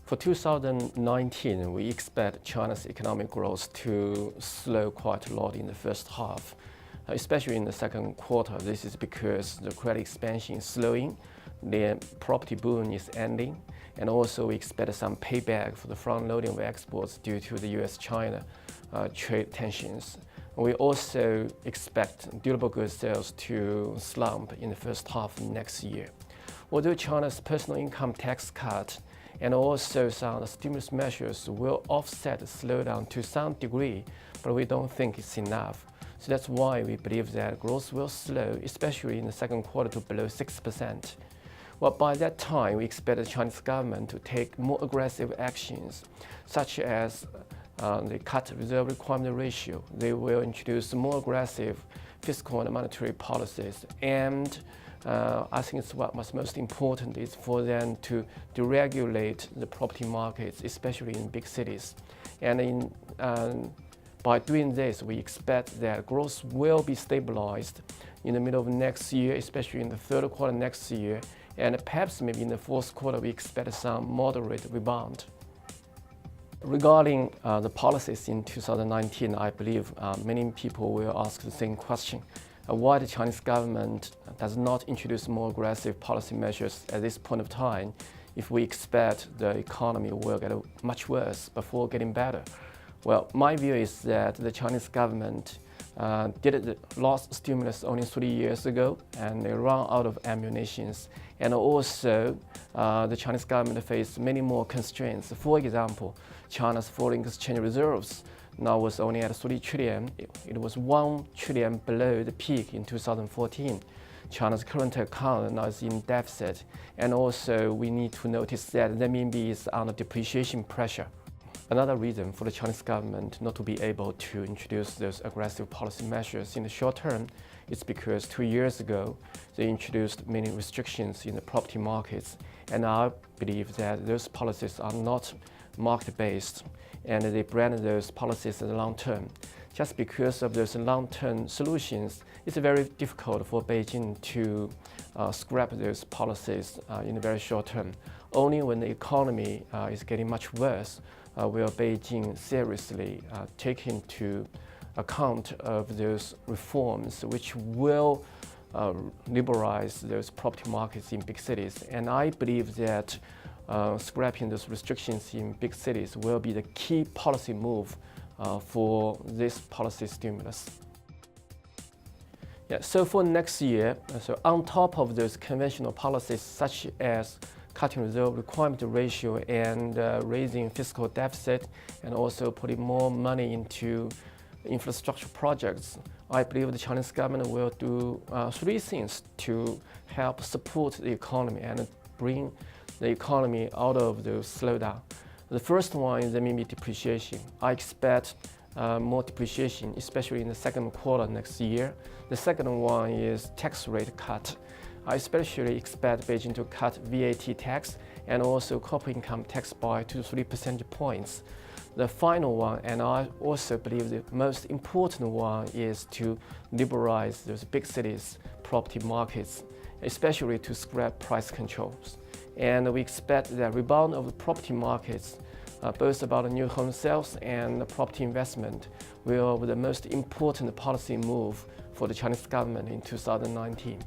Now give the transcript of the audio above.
For 2019, we expect China's economic growth to slow quite a lot in the first half, especially in the second quarter. This is because the credit expansion is slowing, the property boom is ending, and also we expect some payback for the front-loading of exports due to the US-China trade tensions. We also expect durable goods sales to slump in the first half of next year. Although China's personal income tax cut and also some stimulus measures will offset the slowdown to some degree, but we don't think it's enough. So that's why we believe that growth will slow, especially in the second quarter, to below 6%. Well, by that time, we expect the Chinese government to take more aggressive actions, such as they cut reserve requirement ratio. They will introduce more aggressive fiscal and monetary policies. And I think it's what's most important is for them to deregulate the property markets, especially in big cities. And by doing this, we expect that growth will be stabilized in the middle of next year, especially in the third quarter next year. And perhaps maybe in the fourth quarter, we expect some moderate rebound. Regarding the policies in 2019, I believe many people will ask the same question. Why the Chinese government does not introduce more aggressive policy measures at this point of time if we expect the economy will get much worse before getting better? Well, my view is that the Chinese government did the last stimulus only 3 years ago, and they ran out of ammunition. And also, the Chinese government faced many more constraints. For example, China's foreign exchange reserves now was only at 3 trillion. It was 1 trillion below the peak in 2014. China's current account now is in deficit. And also, we need to notice that renminbi is under depreciation pressure. Another reason for the Chinese government not to be able to introduce those aggressive policy measures in the short term is because 2 years ago, they introduced many restrictions in the property markets. And I believe that those policies are not market-based, and they brand those policies as long-term. Just because of those long-term solutions, it's very difficult for Beijing to scrap those policies in the very short term. Only when the economy is getting much worse will Beijing seriously take into account of those reforms which will liberalize those property markets in big cities. And I believe that scrapping those restrictions in big cities will be the key policy move for this policy stimulus. Yeah, so for next year, so on top of those conventional policies such as cutting reserve requirement ratio and raising fiscal deficit and also putting more money into infrastructure projects, I believe the Chinese government will do 3 things to help support the economy and bring the economy out of the slowdown. The first one is renminbi depreciation. I expect more depreciation, especially in the second quarter next year. The second one is tax rate cut. I especially expect Beijing to cut VAT tax and also corporate income tax by 2 to 3 percentage points. The final one, and I also believe the most important one, is to liberalize those big cities' property markets, especially to scrap price controls. And we expect that rebound of the property markets, both about new home sales and property investment, will be the most important policy move for the Chinese government in 2019.